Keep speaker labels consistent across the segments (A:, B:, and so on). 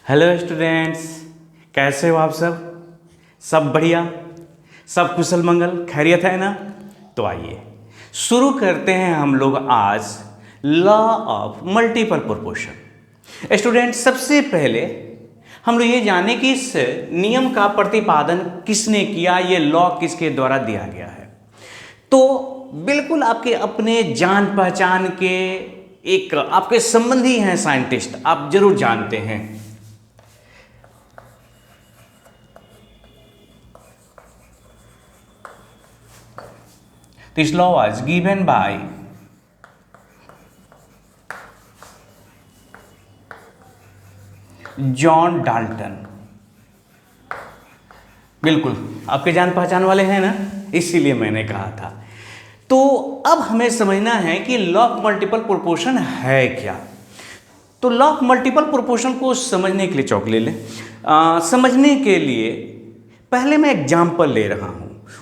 A: Hello students, कैसे हो आप सब बढ़िया, सब कुशल मंगल खैरियत है ना। तो आइए शुरू करते हैं हम लोग आज law of multiple proportion. Students, सबसे पहले हम लोग ये जाने कि इस नियम का प्रतिपादन किसने किया, ये लॉ किसके द्वारा दिया गया है। तो बिल्कुल आपके अपने जान पहचान के एक आपके संबंधी हैं साइंटिस्ट, आप जरूर जानते हैं। This law was given by John Dalton. बिल्कुल आपके जान पहचान वाले हैं ना, इसीलिए मैंने कहा था। तो अब हमें समझना है कि लॉ ऑफ मल्टीपल प्रोपोर्शन है क्या। तो लॉ ऑफ मल्टीपल प्रोपोर्शन को समझने के लिए चौक ले लें। समझने के लिए पहले मैं एग्जाम्पल ले रहा हूं,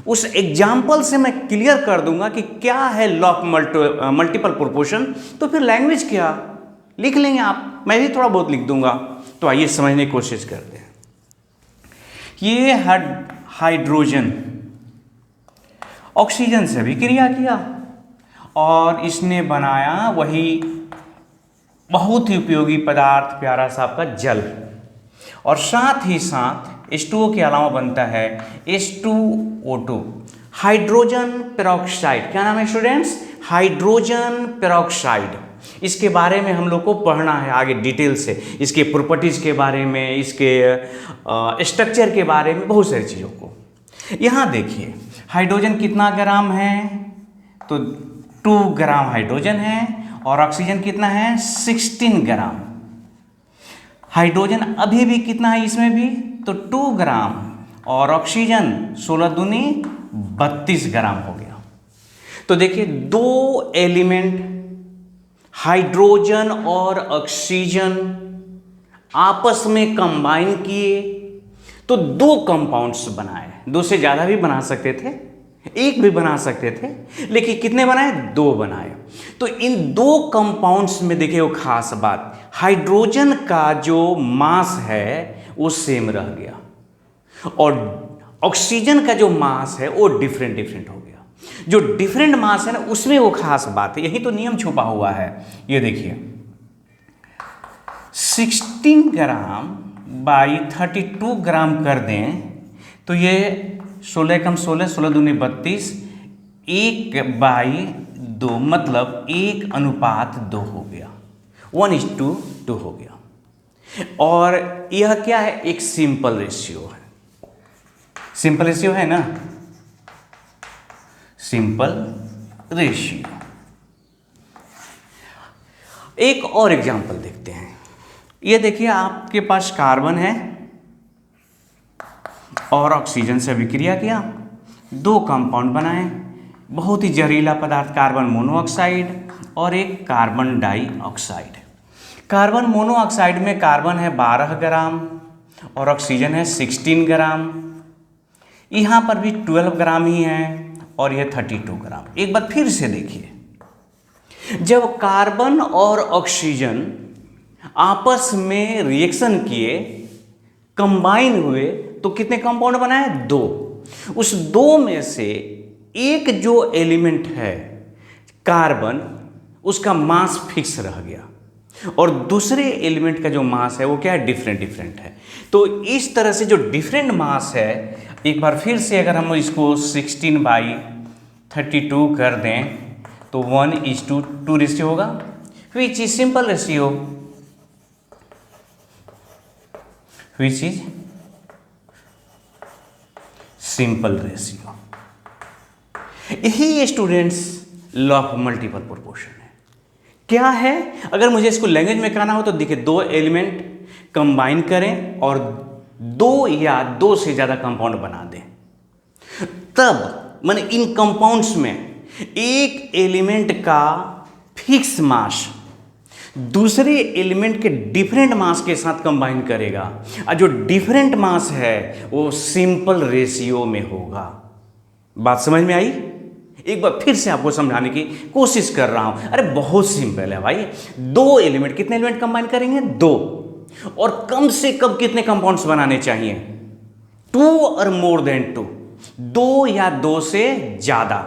A: उस एग्जाम्पल से मैं क्लियर कर दूंगा कि क्या है लॉ ऑफ मल्टीपल प्रोपोर्शन। तो फिर लैंग्वेज क्या लिख लेंगे आप, मैं भी थोड़ा बहुत लिख दूंगा। तो आइए समझने की कोशिश करते हैं। ये हाइड्रोजन ऑक्सीजन से अभिक्रिया किया और इसने बनाया वही बहुत ही उपयोगी पदार्थ प्यारा सा आपका जल, और साथ ही साथ H2O के अलावा बनता है H2O2, हाइड्रोजन पेरोक्साइड। क्या नाम है स्टूडेंट्स? Hydrogen peroxide. इसके बारे में हम लोग को पढ़ना है आगे डिटेल से, इसके प्रॉपर्टीज़ के बारे में, इसके स्ट्रक्चर के बारे में, बहुत सारी चीज़ों को। यहाँ देखिए हाइड्रोजन कितना ग्राम है, तो 2 ग्राम हाइड्रोजन है, और ऑक्सीजन कितना है 16 ग्राम। हाइड्रोजन अभी भी कितना है इसमें भी, तो 2 ग्राम, और ऑक्सीजन 16 दूनी 32 ग्राम हो गया। तो देखिए दो एलिमेंट हाइड्रोजन और ऑक्सीजन आपस में कंबाइन किए तो 2 कंपाउंड्स बनाए। 2 से ज़्यादा भी बना सकते थे, 1 भी बना सकते थे, लेकिन कितने बनाए? 2 बनाए। तो इन 2 कंपाउंड्स में देखिए वो खास बात, हाइड्रोजन का जो मास है वो सेम रह गया और ऑक्सीजन का जो मास है वो डिफरेंट हो गया। जो डिफरेंट मास है ना, उसमें वो खास बात है, यही तो नियम छुपा हुआ है। ये देखिए 16 ग्राम बाई 32 ग्राम कर दें तो ये 16 कम 16, 16 दूनी 32, 1/2, मतलब 1:2 हो गया, 1:2 हो गया। और यह क्या है? एक सिंपल रेशियो है। सिंपल रेशियो है ना, सिंपल रेशियो। एक और एग्जांपल देखते हैं। ये देखिए आपके पास कार्बन है और ऑक्सीजन से अभिक्रिया किया, 2 कंपाउंड बनाए, बहुत ही जहरीला पदार्थ कार्बन मोनोऑक्साइड और एक कार्बन डाइऑक्साइड। कार्बन मोनोऑक्साइड में कार्बन है 12 ग्राम और ऑक्सीजन है 16 ग्राम। यहाँ पर भी 12 ग्राम ही है और यह 32 ग्राम। एक बार फिर से देखिए, जब कार्बन और ऑक्सीजन आपस में रिएक्शन किए, कंबाइन हुए, तो कितने कंपाउंड बनाए? 2। उस 2 में से एक जो एलिमेंट है कार्बन, उसका मास फिक्स रह गया और दूसरे एलिमेंट का जो मास है वो क्या है? डिफरेंट है। तो इस तरह से जो डिफरेंट मास है, एक बार फिर से अगर हम इसको 16/32 कर दें तो 1:2 रेशियो होगा, which is simple ratio, which is simple ratio. यही students law of multiple proportion है। क्या है? अगर मुझे इसको लैंग्वेज में कहना हो तो देखिए 2 एलिमेंट कंबाइन करें और 2 या 2 से ज़्यादा कंपाउंड बना दें, तब माने इन कंपाउंड्स में एक एलिमेंट का फिक्स मास दूसरे एलिमेंट के डिफरेंट मास के साथ कंबाइन करेगा, और जो डिफरेंट मास है वो सिंपल रेशियो में होगा। बात समझ में आई? एक बार फिर से आपको समझाने की कोशिश कर रहा हूं। अरे बहुत सिंपल है भाई, 2 एलिमेंट, कितने एलिमेंट कंबाइन करेंगे? 2। और कम से कम कितने कंपाउंड्स बनाने चाहिए? 2 और मोर देन 2, 2 या 2 से ज़्यादा।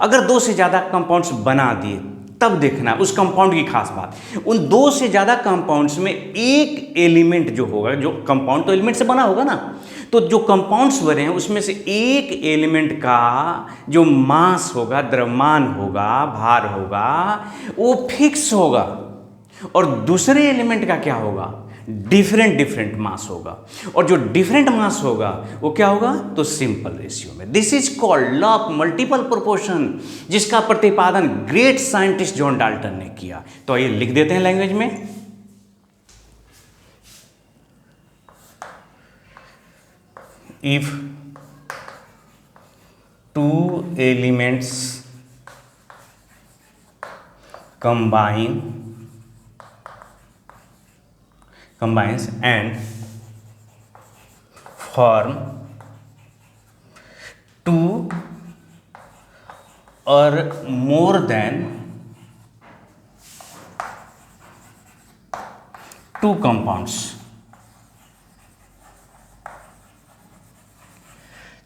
A: अगर 2 से ज़्यादा कंपाउंड्स बना दिए तब देखना उस कंपाउंड की खास बात, उन 2 से ज़्यादा कंपाउंड्स में एक एलिमेंट जो होगा, जो कंपाउंड तो एलिमेंट से बना होगा ना, तो जो कंपाउंड्स बने हैं उसमें से एक एलिमेंट का जो मास होगा, द्रव्यमान होगा, भार होगा, वो फिक्स होगा और दूसरे एलिमेंट का क्या होगा? डिफरेंट डिफरेंट मास होगा। और जो डिफरेंट मास होगा वो क्या होगा? तो सिंपल रेशियो में। This is called law of multiple proportion, जिसका प्रतिपादन ग्रेट साइंटिस्ट जॉन डाल्टन ने किया। तो आइए लिख देते हैं लैंग्वेज में। If 2 elements combines and form 2 or more than 2 compounds,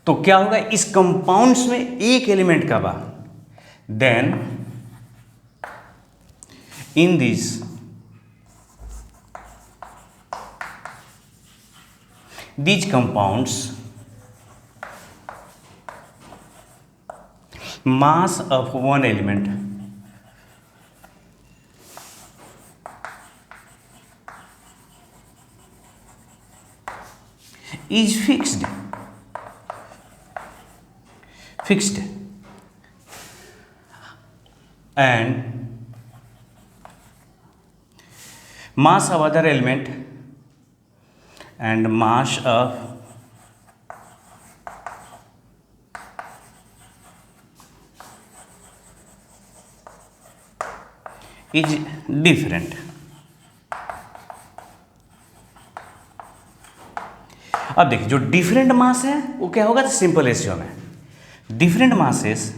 A: तो क्या होगा? इस कंपाउंड्स में एक एलिमेंट का बा, then in this these compounds mass of one element is fixed and mass of other element and mass of is different। अब देखिए जो डिफरेंट मास है वो क्या होगा? तो सिंपल रेशियो में different masses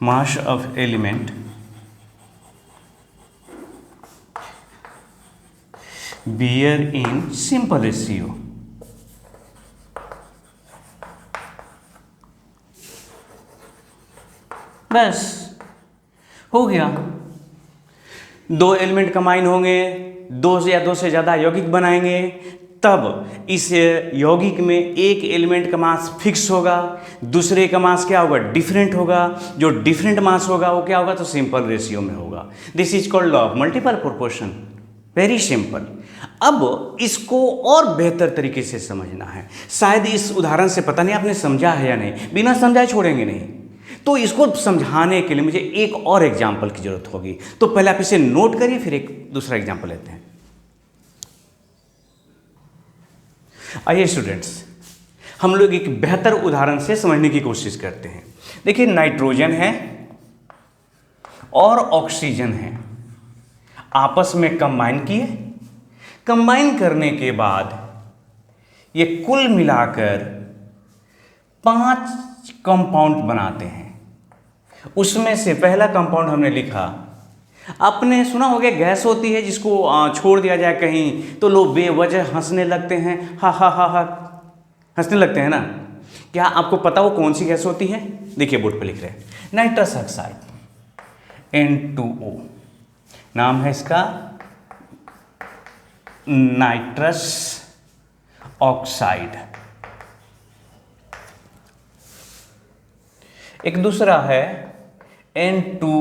A: mass of element bear in simple ratio। बस हो गया। 2 एलिमेंट कंबाइन होंगे, 2 से या 2 से ज़्यादा यौगिक बनाएंगे, तब इस यौगिक में एक एलिमेंट का मास फिक्स होगा, दूसरे का मास क्या होगा? डिफरेंट होगा। जो डिफरेंट मास होगा वो क्या होगा? तो सिंपल रेशियो में होगा। This is called law of multiple proportion. Very simple. अब इसको और बेहतर तरीके से समझना है। शायद इस उदाहरण से पता नहीं आपने समझा है या नहीं, बिना समझाए छोड़ेंगे नहीं। तो इसको समझाने के लिए मुझे एक और एग्जाम्पल की जरूरत होगी। तो पहले आप इसे नोट करिए, फिर एक दूसरा एग्जाम्पल लेते हैं। आइए स्टूडेंट्स, हम लोग एक बेहतर उदाहरण से समझने की कोशिश करते हैं। देखिए नाइट्रोजन है और ऑक्सीजन है, आपस में कंबाइन किए। कंबाइन करने के बाद ये कुल मिलाकर 5 कंपाउंड बनाते हैं। उसमें से पहला कंपाउंड हमने लिखा, आपने सुना होगा गैस होती है जिसको छोड़ दिया जाए कहीं तो लोग बेवजह हंसने लगते हैं, हा हा हा हा हंसने लगते हैं ना। क्या आपको पता वो कौन सी गैस होती है? देखिए बोर्ड पे लिख रहे हैं, नाइट्रस ऑक्साइड, N2O नाम है इसका, नाइट्रस ऑक्साइड। एक दूसरा है NO,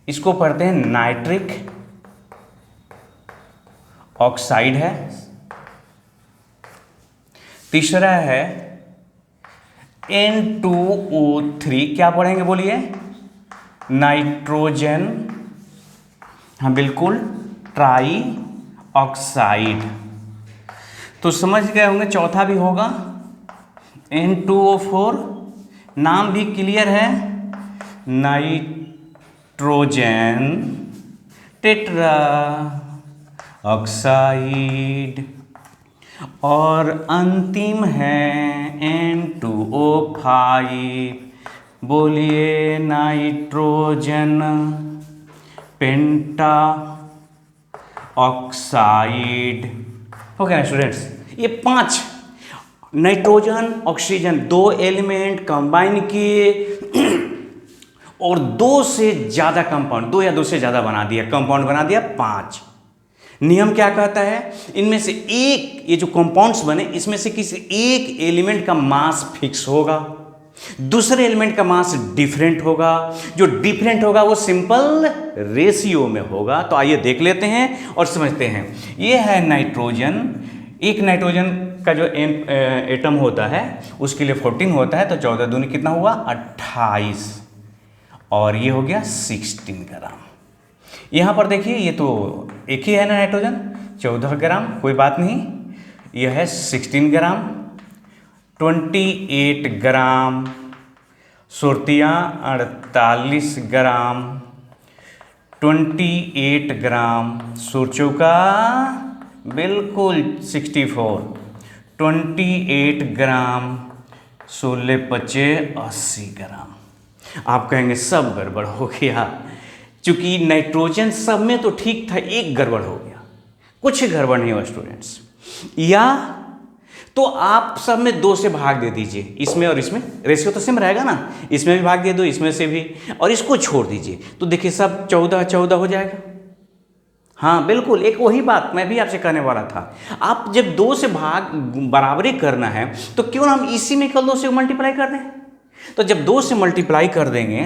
A: इसको पढ़ते हैं नाइट्रिक ऑक्साइड है। तीसरा है N2O3, क्या पढ़ेंगे बोलिए? नाइट्रोजन, हाँ बिल्कुल, ट्राई ऑक्साइड। तो समझ गए होंगे। चौथा भी होगा N2O4, नाम भी क्लियर है, नाइट्रोजन टेट्रा ऑक्साइड। और अंतिम है N2O5, बोलिए नाइट्रोजन पेंटा ऑक्साइड। ओके ना स्टूडेंट्स, ये 5 नाइट्रोजन ऑक्सीजन 2 एलिमेंट कंबाइन किए और 2 से ज़्यादा कंपाउंड, 2 या 2 से ज़्यादा बना दिया, कंपाउंड बना दिया 5। नियम क्या कहता है, इनमें से एक, ये जो कंपाउंड्स बने इसमें से किसी एक एलिमेंट का मास फिक्स होगा, दूसरे एलिमेंट का मास डिफरेंट होगा, जो डिफरेंट होगा वो सिंपल रेशियो में होगा। तो आइए देख लेते हैं और समझते हैं। ये है नाइट्रोजन, एक नाइट्रोजन का जो एटम होता है उसके लिए 14 होता है, तो 14 दूनी कितना हुआ 28, और ये हो गया 16 ग्राम। यहाँ पर देखिए ये तो एक ही है ना नाइट्रोजन, 14 ग्राम, कोई बात नहीं, यह है 16 ग्राम, 28 ग्राम, सुर्तियाँ 48 ग्राम, 28 ग्राम, सुरचौका बिल्कुल 64, 28 ग्राम, 16 पचे 80 ग्राम। आप कहेंगे सब गड़बड़ हो गया, क्योंकि नाइट्रोजन सब में तो ठीक था, एक गड़बड़ हो गया, कुछ गड़बड़ नहीं हुआ स्टूडेंट्स। या तो आप सब में 2 से भाग दे दीजिए, इसमें और इसमें, रेशियो तो सेम रहेगा ना, इसमें भी भाग दे दो, इसमें से भी, और इसको छोड़ दीजिए, तो देखिए सब 14 हो जाएगा। हाँ बिल्कुल, एक वही बात मैं भी आपसे कहने वाला था। आप जब 2 से भाग बराबरी करना है तो क्यों ना हम इसी में कल 2 से मल्टीप्लाई कर दें। तो जब 2 से मल्टीप्लाई कर देंगे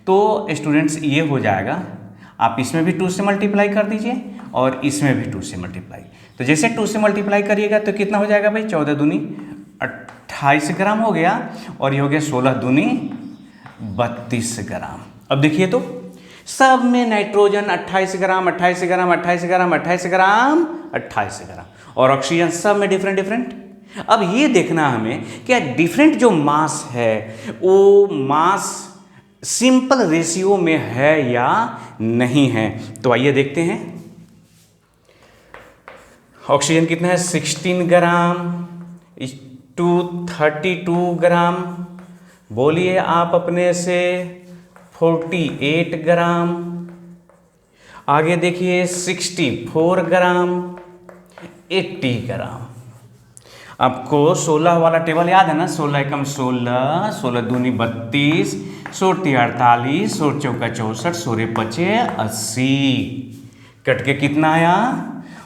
A: तो स्टूडेंट्स ये हो जाएगा, आप इसमें भी 2 से मल्टीप्लाई कर दीजिए और इसमें भी 2 से मल्टीप्लाई। तो जैसे 2 से मल्टीप्लाई करिएगा तो कितना हो जाएगा भाई, 14 दूनी 28 ग्राम हो गया, और ये हो गया 16 दूनी 32 ग्राम। अब देखिए तो सब में नाइट्रोजन 28 ग्राम 28 ग्राम 28 ग्राम 28 ग्राम 28 ग्राम, और ऑक्सीजन सब में डिफरेंट डिफरेंट। अब ये देखना हमें क्या डिफरेंट जो मास है वो मास सिंपल रेशियो में है या नहीं है। तो आइए देखते हैं। ऑक्सीजन कितना है 16 ग्राम टू 32 ग्राम, बोलिए आप अपने से 48 ग्राम। आगे देखिए 64 ग्राम 80 ग्राम। आपको 16 वाला टेबल याद है ना, 16 एकम 16, 16 दूनी 32, 16 48, 16 चौका 64, 16 पचे 80, कट के कितना आया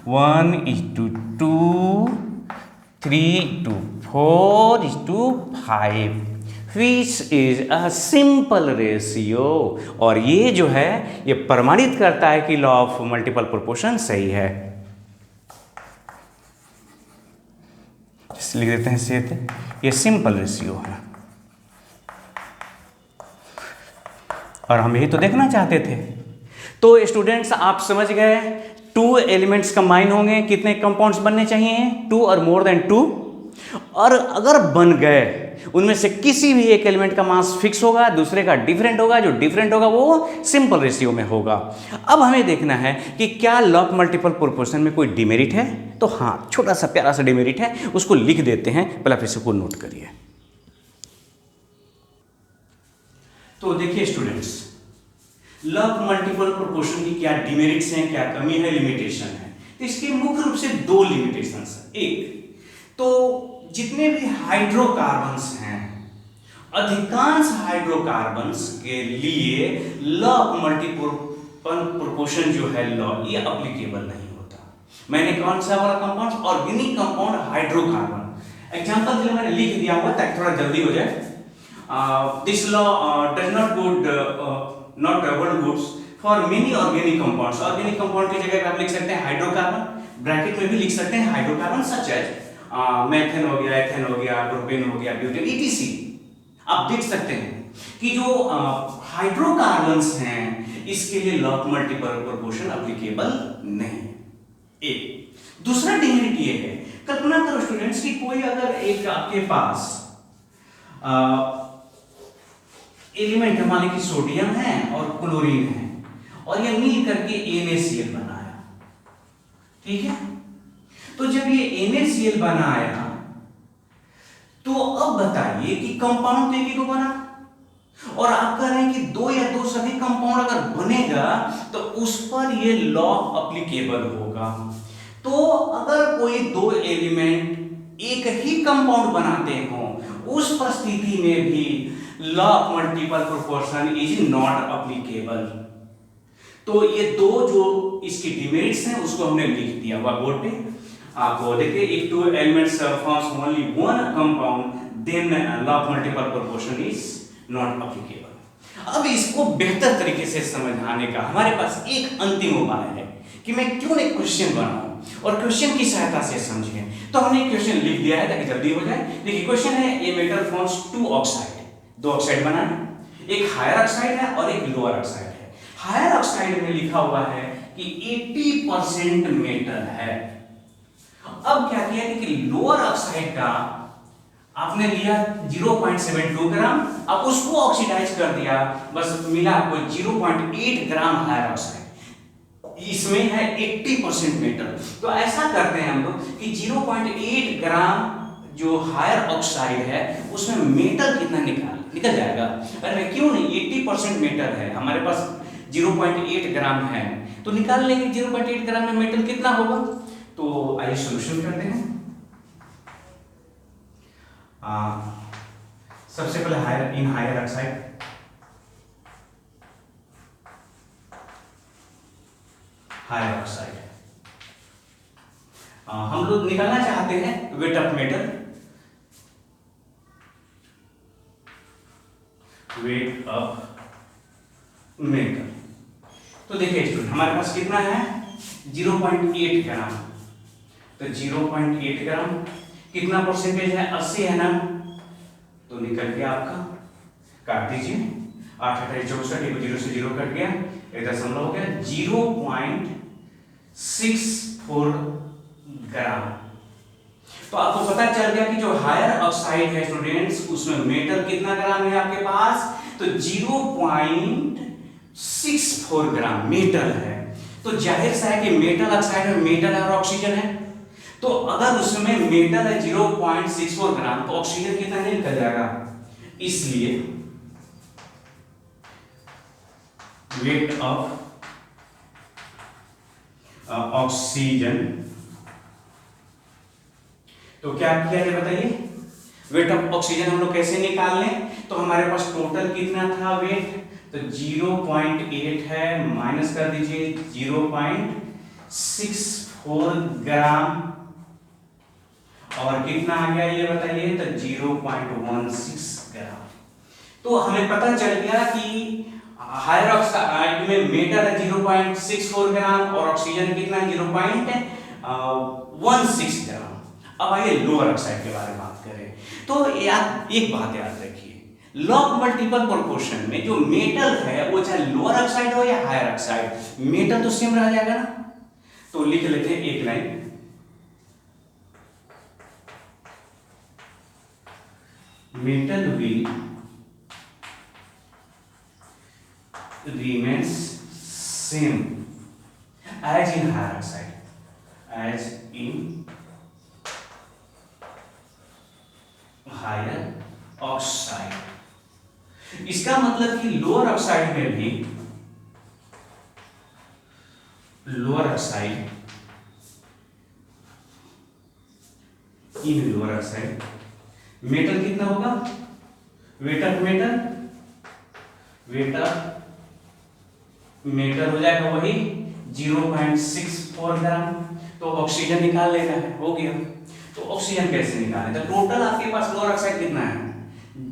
A: 1:2, 3:4:5, which is a simple ratio. और ये जो है ये प्रमाणित करता है कि लॉ ऑफ मल्टीपल प्रोपोर्शन सही है। लिख देते हैं सीधे, ये सिंपल रेशियो है, और हम यही तो देखना चाहते थे। तो स्टूडेंट्स आप समझ गए, 2 एलिमेंट्स कंबाइन होंगे, कितने कंपाउंड्स बनने चाहिए 2 और मोर देन 2, और अगर बन गए उनमें से किसी भी एक एलिमेंट का मास फिक्स होगा, दूसरे का डिफरेंट होगा, जो डिफरेंट होगा वो सिंपल रेशियो में होगा। अब हमें देखना है कि क्या लॉ ऑफ मल्टीपल प्रोपोर्शन में कोई डिमेरिट है। तो हाँ, छोटा सा प्यारा सा डिमेरिट है, उसको लिख देते हैं, पहले आप इसको नोट करिए। तो देखिए students, law of multiple proportion की क्या डिमेरिट्स हैं, क्या कमी है, लिमिटेशन है। तो इसके मुख्य रूप से 2 लिमिटेशंस है। एक तो जितने भी हाइड्रोकार्बन्स हैं, अधिकांश हाइड्रोकार्बन्स के लिए लॉ ऑफ मल्टीपल प्रोपोर्शन जो है लॉ, ये अप्लीकेबल नहीं होता। मैंने कौन सा वाला compound, organic compound hydrocarbon, example जो मैंने लिख दिया हुआ ताकि थोड़ा जल्दी हो जाए। This law does not hold goods for many organic compounds. Organic compound की जगह आप लिख सकते हैं हाइड्रोकार्बन, ब्रैकेट में भी लिख सकते हैं हाइड्रोकार्बन सच एज मेथेन हो गया, एथेन हो गया, प्रोपेन हो गया, ब्यूटेन, etc। आप देख सकते हैं कि जो हाइड्रोकार्बन्स हैं इसके लिए law of multiple proportion applicable नहीं। एक दूसरा डिमेरिट ये है, कल्पना करो स्टूडेंट्स कि कोई अगर एक आपके पास एलिमेंट मान लीजिए कि सोडियम है और क्लोरीन है और ये मिल करके NaCl बनाया, ठीक है। तो जब ये NaCl बनाया तो अब बताइए कि कंपाउंड तो एक ही तो बना, और आप कह रहे हैं कि दो या दो सभी कंपाउंड अगर बनेगा तो उस पर ये लॉ अप्लीकेबल होगा। तो अगर कोई दो एलिमेंट एक ही कंपाउंड बनाते हो उस परिस्थिति में भी law of multiple proportion is not applicable. तो ये दो जो इसकी डिमेरिट्स हैं उसको हमने लिख दिया हुआ बोर्ड पे। आपको देखिए, if two elements forms only one compound then law of multiple proportion is not applicable. अब इसको बेहतर तरीके से समझाने का हमारे पास एक अंतिम उपाय है कि मैं क्यों एक क्वेश्चन बनाऊं और क्वेश्चन की सहायता से समझें। तो हमने क्वेश्चन लिख दिया है ताकि जल्दी हो जाए। देखिए क्वेश्चन है, a metal forms two oxide, दो ऑक्साइड बनाना, एक हायर ऑक्साइड है और एक लोअर ऑक्साइड है। हायर ऑक्साइड में लिखा हुआ है कि 80% मेटल है। अब क्या किया कि लोअर ऑक्साइड का आपने लिया 0.72 ग्राम, अब उसको ऑक्सीडाइज कर दिया, बस मिला आपको 0.8 ग्राम हायर ऑक्साइड। इसमें है 80% मेटल। तो ऐसा करते हैं हम लोग कि 0.8 ग्राम जो हायर ऑक्साइड है उसमें मेटल कितना निकल जाएगा। अरे क्यों नहीं, 80% मेटल है हमारे पास, 0.8 ग्राम है तो निकाल लेंगे 0.8 ग्राम में मेटल कितना होगा। तो आइए सॉल्यूशन करते हैं। सबसे पहले हायर ऑक्साइड, हम लोग निकालना चाहते हैं weight of metal, weight of metal. तो देखिए स्टूडेंट, हमारे पास कितना है 0.8 ग्राम। तो 0.8 ग्राम कितना परसेंटेज है, 80 है ना, तो निकल गया आपका, काट दीजिए, 8 8 64, 0 से 0 कट गया, 1 हो गया, 0.64 ग्राम। तो आपको पता चल गया कि जो हायर ऑक्साइड है स्टूडेंट्स उसमें मेटल कितना ग्राम है आपके पास, तो 0.64 ग्राम मेटल है। तो जाहिर सा है कि मेटल ऑक्साइड में मेटल है और ऑक्सीजन है, तो अगर उसमें मेटल है 0.64 ग्राम तो ऑक्सीजन कितना निकल जाएगा। इसलिए वेट ऑफ ऑक्सीजन, तो क्या किया जाए बताइए, वेट ऑफ ऑक्सीजन हम लोग कैसे निकाल लें। तो हमारे पास टोटल कितना था वेट, तो 0.8 है, माइनस कर दीजिए 0.64 ग्राम, और कितना आ गया ये बताइए, तो 0.16 ग्राम। तो हमें पता चल गया कि हायर ऑक्साइड में मेटल है 0.64 ग्राम और ऑक्सीजन कितना है 0.16 ग्राम। अब आइए लोअर ऑक्साइड के बारे में बात करें। तो याद एक बात याद रखिए, लॉ ऑफ मल्टीपल प्रोपोर्शन में जो मेटल है वो चाहे लोअर ऑक्साइड हो या हायर ऑक्साइड, मेटल तो सेम रह जाएगा ना। तो लिख लेते हैं एक line, metal will remains same as in higher oxide, as in higher oxide। इसका मतलब कि लोअर ऑक्साइड में भी, लोअर ऑक्साइड इन लोअर ऑक्साइड मेटल कितना होगा, weight of metal, weight of metal हो जाएगा वही 0.64 ग्राम। तो ऑक्सीजन निकाल लेना है, हो गया। तो ऑक्सीजन कैसे निकालें, तो टोटल आपके पास लोअर ऑक्साइड कितना है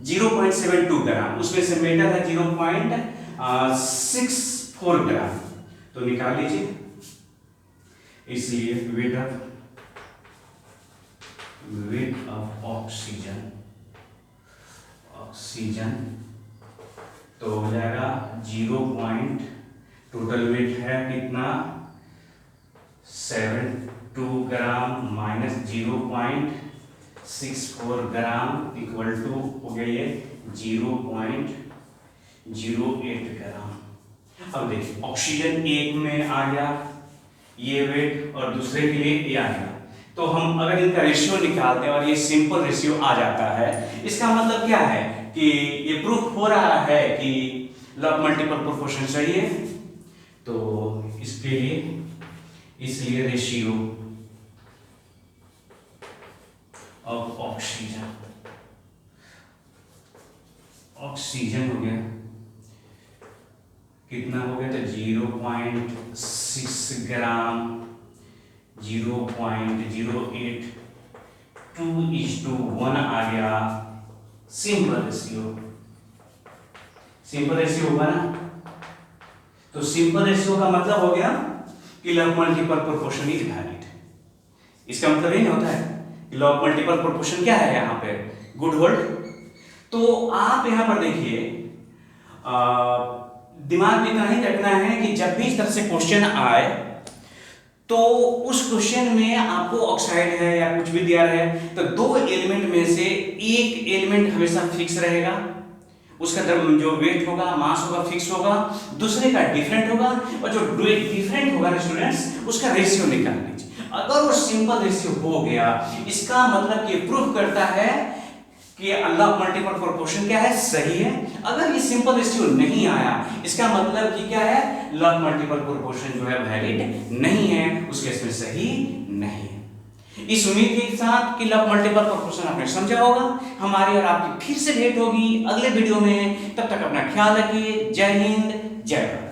A: 0.72 ग्राम, उसमें से मेटल है 0.64 ग्राम, तो निकाल लीजिए। इसलिए वेट ऑफ ऑक्सीजन, तो हो जाएगा 0. टोटल वेट है कितना 72 ग्राम माइनस 0.64 ग्राम इक्वल टू हो गया ये 0.08 ग्राम। अब देखिए ऑक्सीजन एक में आ गया ये वेट और दूसरे के लिए ये आ गया, तो हम अगर इनका रेशियो निकालते हैं और ये सिंपल रेशियो आ जाता है, इसका मतलब क्या है कि ये प्रूफ हो रहा है कि लॉ ऑफ मल्टीपल प्रोपोर्शन सही है। तो इसके लिए इसलिए रेशियो ऑफ ऑक्सीजन हो गया, कितना हो गया, तो 0.6 ग्राम 0.08 2:1 आ गया। सिंपल रेशियो होगा ना। तो सिंपल रेशियो का मतलब हो गया कि law of multiple proportion is valid. इसका मतलब ये नहीं होता है कि लॉ ऑफ मल्टीपल प्रोपोर्शन क्या है यहाँ पे, गुड होल्ड। तो आप यहाँ पर देखिए, दिमाग में इतना ही रखना है कि जब भी इस तरह से क्वेश्चन आए तो उस क्वेश्चन में आपको ऑक्साइड है या कुछ भी दिया रहे तो दो एलिमेंट में से एक एलिमेंट हमेशा फिक्स रहेगा, उसका जो वेट होगा, मास होगा, फिक्स होगा, दूसरे का डिफरेंट होगा, और जो डिफरेंट होगा ना स्टूडेंट्स, उसका रेशियो निकाल लीजिए। अगर वो सिंपल रेशियो हो गया, इसका मतलब ये प्रूफ करता है कि लॉ ऑफ मल्टीपल प्रोपोर्शन क्या है, सही है। अगर ये सिंपल रेशियो नहीं आया, इसका मतलब कि क्या है, लॉ ऑफ मल्टीपल प्रोपोर्शन जो है वैलिड नहीं है, उस केस में सही नहीं है। इस उम्मीद के साथ कि लॉ ऑफ मल्टीपल प्रोपोर्शन आपने समझा होगा। हमारी और आपकी फिर से भेंट होगी अगले वीडियो में। तब तक अपना ख्याल रखिए। जय हिंद, जय भारत।